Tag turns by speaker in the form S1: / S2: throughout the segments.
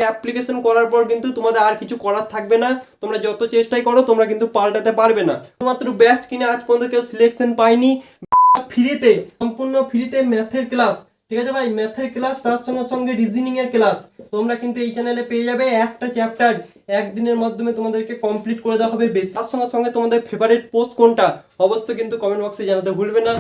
S1: Application করার পর কিন্তু তোমাদের আর কিছু করার থাকবে না। তোমরা যত চেষ্টাই করো তোমরা কিন্তু পাল্টাতে পারবে না। শুধুমাত্র ব্যাচ কিনে আজ পর্যন্ত কেউ সিলেকশন পায়নি। ফ্রিতে, সম্পূর্ণ ফ্রিতে ম্যাথের ক্লাস, ঠিক আছে ভাই, ম্যাথের ক্লাস তার সঙ্গে সঙ্গে রিজনিং এর ক্লাস তোমরা কিন্তু এই চ্যানেলে পেয়ে যাবে। একটা চ্যাপ্টার একদিনের মাধ্যমে তোমাদেরকে কমপ্লিট করে দেওয়া হবে। তার সঙ্গে সঙ্গে তোমাদের ফেভারিট পোস্ট কোনটা অবশ্যই কিন্তু কমেন্ট বক্সে জানাতে ভুলবে না।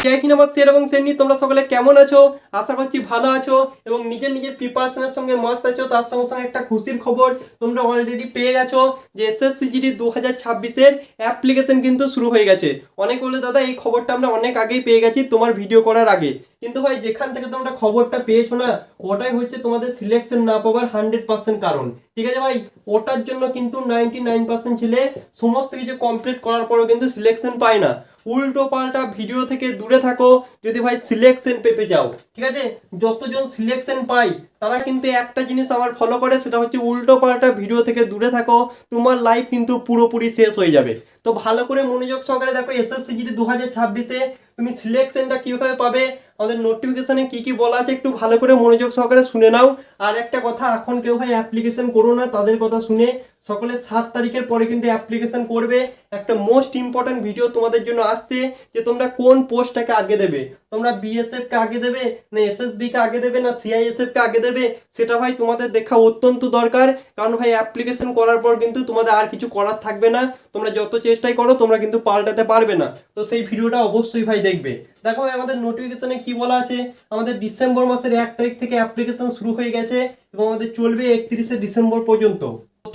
S1: জয় হিন্দ আমার শের এবং শেরনি, তোমরা সকলে কেমন আছো? আশা করছি ভালো আছো এবং নিজের প্রিপারেশনের সঙ্গে মস্ত আছো। তার সঙ্গে সঙ্গে একটা খুশির খবর তোমরা অলরেডি পেয়ে গেছো যে এসএসসি জিডি 2026-এর অ্যাপ্লিকেশন কিন্তু শুরু হয়ে গেছে। অনেক বলে দাদা এই খবরটা আমরা অনেক আগেই পেয়ে গেছি তোমার ভিডিও করার আগে, কিন্তু ভাই যেখান থেকে তোমরা খবরটা পেয়েছো না ওটাই হচ্ছে তোমাদের সিলেকশন না পাওয়ার 100% কারণ। ঠিক আছে ভাই, ওটার জন্য কিন্তু 99% ছেলে সমস্ত কিছু কমপ্লিট করার পরেও কিন্তু সিলেকশন পায় না। উল্টো পাল্টা ভিডিও থেকে দূরে থাকো যদি ভাই সিলেকশন পেতে চাও। ঠিক আছে, যতজন সিলেকশন পাই তারা কিন্তু একটা জিনিস আমার ফলো করে, সেটা হচ্ছে উল্টো পাল্টা ভিডিও থেকে দূরে থাকো, তোমার লাইফ কিন্তু পুরোপুরি শেষ হয়ে যাবে। তো ভালো করে মনোযোগ সহকারে দেখো এসএসসি জিডি 2026-এ তুমি সিলেকশনটা কিভাবে পাবে, আমাদের নোটিফিকেশনে কি কি বলা আছে একটু ভালো করে মনোযোগ সহকারে শুনে নাও। আর একটা কথা, এখন কেউ ভাই অ্যাপ্লিকেশন করো না তাদের কথা শুনে। সকলে 7 তারিখের পরে কিন্তু অ্যাপ্লিকেশন করবে। একটা মোস্ট ইম্পর্টেন্ট ভিডিও তোমাদের জন্য আসছে যে তোমরা কোন পোস্টটাকে আগে দেবে। তোমরা বিএসএফ কে আগে দেবে না এসএসবি কে আগে দেবে না সিআইএসএফ কে আগে দেবে, সেটা ভাই তোমাদের দেখা অত্যন্ত দরকার। কারণ ভাই অ্যাপ্লিকেশন করার পর কিন্তু তোমাদের আর কিছু করার থাকবে না। তোমরা যত চেষ্টাই করো তোমরা কিন্তু পাল্টাতে পারবে না। তো সেই ভিডিওটা অবশ্যই ভাই দেখবে। দেখো ভাই আমাদের নোটিফিকেশনে কি বলা আছে, আমাদের ডিসেম্বর মাসের 1 তারিখ থেকে অ্যাপ্লিকেশন শুরু হয়ে গেছে এবং আমাদের চলবে 31শে ডিসেম্বর পর্যন্ত।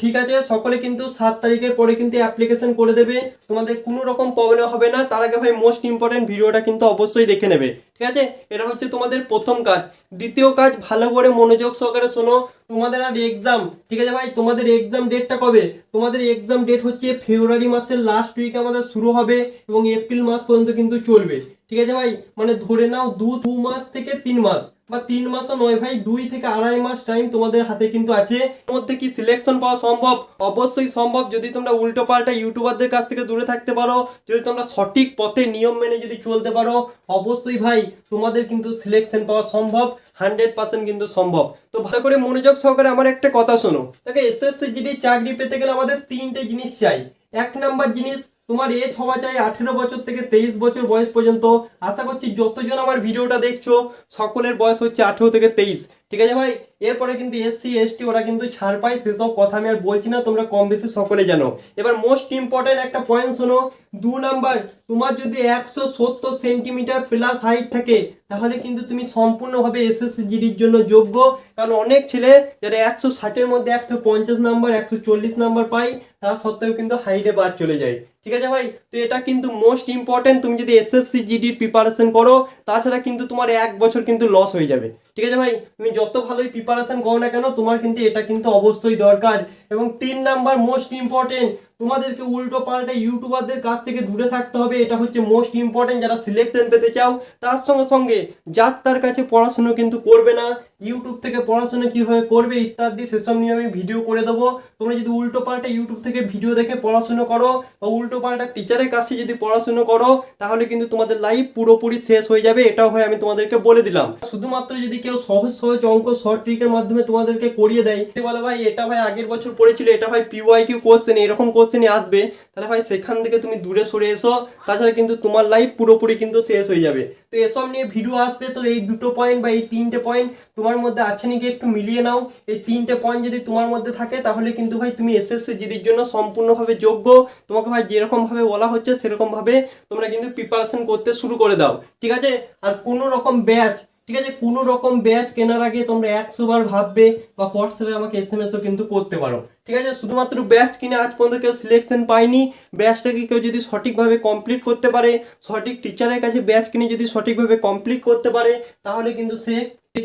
S1: ঠিক আছে, সকলে কিন্তু 7 তারিখের পরে কিন্তু অ্যাপ্লিকেশন করে দেবে, তোমাদের কোনো রকম প্রবলেম হবে না। তার আগে ভাই মোস্ট ইম্পর্টেন্ট ভিডিওটা কিন্তু অবশ্যই দেখে নেবে। ঠিক আছে, এটা হচ্ছে তোমাদের প্রথম কাজ। দ্বিতীয় কাজ, ভালো করে মনোযোগ সহকারে শোনো। তোমাদের আর এক্সাম, ঠিক আছে ভাই, তোমাদের এক্সাম ডেটটা কবে? তোমাদের এক্সাম ডেট হচ্ছে ফেব্রুয়ারি মাসের লাস্ট উইকে আমাদের শুরু হবে এবং এপ্রিল মাস পর্যন্ত কিন্তু চলবে। ঠিক আছে ভাই, মানে ধরে নাও 2 মাস থেকে 3 মাস, বা 3 মাসও নয় ভাই, 2 থেকে আড়াই মাস টাইম তোমাদের হাতে কিন্তু আছে। এর মধ্যে কি সিলেকশন পাওয়া সম্ভব? অবশ্যই সম্ভব, যদি তোমরা উল্টো পাল্টা ইউটিউবারদের কাছ থেকে দূরে থাকতে পারো, যদি তোমরা সঠিক পথে নিয়ম মেনে যদি চলতে পারো, অবশ্যই ভাই তোমাদের কিন্তু সিলেকশন পাওয়া সম্ভব, 100% কিন্তু সম্ভব। তো ভালো করে মনোযোগ সহকারে আমার একটা কথা শোনো। দেখো এসএসসি জিডি চাকরি পেতে গেলে আমাদের 3টে জিনিস চাই। 1 নাম্বার জিনিস, তোমার এজ হওয়া চাই 18 বছর থেকে 23 বছর বয়স পর্যন্ত। আশা করছি যতজন আমার ভিডিওটা দেখছো সকলের বয়স হচ্ছে 18 থেকে 23। ঠিক আছে ভাই, এরপরে কিন্তু এসসি এসটি ওরা কিন্তু ছাড় পায়, সেসব কথা আমি আর বলছি না, তোমরা কম বেশি সকলে জানো। এবার মোস্ট ইম্পর্টেন্ট একটা পয়েন্ট শোনো। 2 নাম্বার, তোমার যদি 170 সেন্টিমিটার প্লাস হাইট থাকে তাহলে কিন্তু তুমি সম্পূর্ণভাবে এসএসসি জিডির জন্য যোগ্য। কারণ অনেক ছেলে যারা 160-এর মধ্যে 150 নাম্বার 140 নাম্বার পায় তা সত্ত্বেও কিন্তু হাইটে বাদ চলে যায়। ঠিক আছে ভাই, তো এটা কিন্তু মোস্ট ইম্পর্টেন্ট। তুমি যদি এসএসসি জিডির প্রিপারেশন করো, তাছাড়া কিন্তু তোমার 1 বছর কিন্তু লস হয়ে যাবে। ঠিক আছে ভাই, তুমি যত ভালোই প্রিপারেশন করো না কেন তোমার কিন্তু এটা কিন্তু অবশ্যই দরকার। এবং 3 নাম্বার মোস্ট ইম্পর্টেন্ট, তোমাদেরকে উল্টো পাল্টা ইউটিউবারদের কাছ থেকে দূরে থাকতে হবে। এটা হচ্ছে মোস্ট ইম্পর্টেন্ট যারা সিলেকশন পেতে চাও। তার সঙ্গে সঙ্গে যার তার কাছে পড়াশুনো কিন্তু করবে না। ইউটিউব থেকে পড়াশোনা কিভাবে করবে ইত্যাদি সেসব নিয়ে আমি ভিডিও করে দেবো। তোমরা যদি উল্টো পাল্টা ইউটিউব থেকে ভিডিও দেখে পড়াশুনো করো বা উল্টো পাল্টা টিচারের কাছে যদি পড়াশুনো করো তাহলে কিন্তু তোমাদের লাইফ পুরোপুরি শেষ হয়ে যাবে। এটাও হয় আমি তোমাদেরকে বলে দিলাম। শুধুমাত্র যদি কেউ সহজ সহজ অঙ্ক শর্ট ট্রিকের মাধ্যমে তোমাদেরকে করিয়ে দেয়, বলে ভাই এটা ভাই আগের বছর পড়েছিল, এটা ভাই পিওয়াইকিউ কোশ্চেন, এরকম কোশ্চেনই আসবে, তাহলে ভাই সেখান থেকে তুমি দূরে সরে এসো। তাছাড়া কিন্তু তোমার লাইফ পুরোপুরি কিন্তু শেষ হয়ে যাবে। তো এসব নিয়ে ভিডিও আসবে। তো এই 2টো পয়েন্ট বা এই 3টে পয়েন্ট তোমার মধ্যে আছে নাকি একটু মিলিয়ে নাও। এই 3টে পয়েন্ট যদি তোমার মধ্যে থাকে তাহলে কিন্তু ভাই তুমি এসএসসি জিডির জন্য সম্পূর্ণভাবে যোগ্য। তোমাকে ভাই যেরকম ভাবে বলা হচ্ছে সেরকম ভাবে তোমরা কিন্তু প্রিপারেশন করতে শুরু করে দাও। ঠিক আছে, আর কোনো রকম ব্যাচ, ঠিক আছে, কোনো রকম ব্যাচ কেনার আগে তোমরা 100 বার ভাববে বা হোয়াটসঅ্যাপে আমাকে এসএমএসও কিন্তু করতে পারো। ঠিক আছে, শুধুমাত্র ব্যাচ কিনে আজ পর্যন্ত কেউ সিলেকশন পায়নি। ব্যাচটাকে কেউ যদি সঠিকভাবে কমপ্লিট করতে পারে, সঠিক টিচারের কাছে ব্যাচ কিনে যদি সঠিকভাবে কমপ্লিট করতে পারে তাহলে কিন্তু সে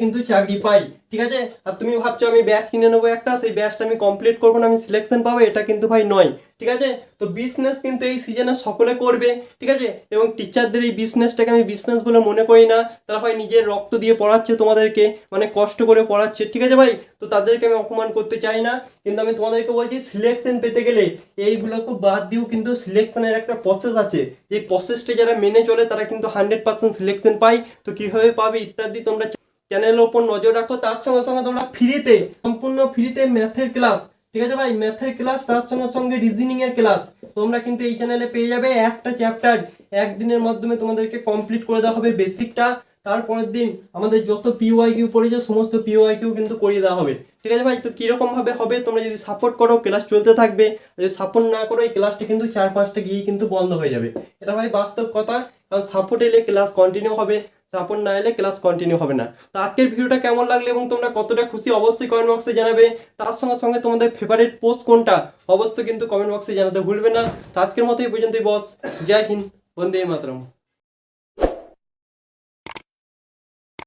S1: কিন্তু চাকরি পাই। ঠিক আছে, আর তুমি ভাবছো আমি ব্যাচ কিনে নেবো একটা, সেই ব্যাচটা আমি কমপ্লিট করবো না আমি সিলেকশন পাবো, এটা কিন্তু ভাই নয়। ঠিক আছে, তো বিজনেস কিন্তু এই সিজনে সকলে করবে। ঠিক আছে, এবং টিচারদের এই বিজনেসটাকে আমি বিজনেস বলে মনে করি না। তারা ভাই নিজের রক্ত দিয়ে পড়াচ্ছে তোমাদেরকে, মানে কষ্ট করে পড়াচ্ছে। ঠিক আছে ভাই, তো তাদেরকে আমি অপমান করতে চাই না, কিন্তু আমি তোমাদেরকে বলছি সিলেকশন পেতে গেলে এইগুলোকে বাদ দিয়েও কিন্তু সিলেকশনের একটা প্রসেস আছে। এই প্রসেসটা যারা মেনে চলে তারা কিন্তু 100% সিলেকশন পায়। তো কিভাবে পাবে ইত্যাদি তোমরা চ্যানেলের উপর নজর রাখো। তার সঙ্গে সঙ্গে তোমরা ফ্রিতে, সম্পূর্ণ ফ্রিতে ম্যাথের ক্লাস, ঠিক আছে ভাই, ম্যাথের ক্লাস তার সঙ্গে সঙ্গে রিজনিং এর ক্লাস তোমরা কিন্তু এই চ্যানেলে পেয়ে যাবে। একটা চ্যাপ্টার একদিনের মাধ্যমে তোমাদেরকে কমপ্লিট করে দেওয়া হবে বেসিকটা। তারপরের দিন আমাদের যত পিওয়াইকিউ পড়েছে সমস্ত পিওয়াইকিউ কিন্তু করিয়ে দেওয়া হবে, ঠিক আছে ভাই। তো কিরকম ভাবে হবে, তোমরা যদি সাপোর্ট করো ক্লাস চলতে থাকবে, যদি সাপোর্ট না করো এই ক্লাসটা কিন্তু 4-5টা গিয়ে কিন্তু বন্ধ হয়ে যাবে। এটা ভাই বাস্তব কথা, কারণ সাপোর্ট এলে ক্লাস কন্টিনিউ হবে, সাপোর্ট না এলে ক্লাস কন্টিনিউ হবে না। তো আজকের ভিডিওটা কেমন লাগলো এবং তোমরা কতটা খুশি অবশ্যই কমেন্ট বক্সে জানাবে। তার সঙ্গে সঙ্গে তোমাদের ফেভারিট পোস্ট কোনটা অবশ্যই কিন্তু কমেন্ট বক্সে জানাতে ভুলবে না। তো আজকের মতো এই পর্যন্তই বস। জয় হিন্দ, বন্দে মাতরম।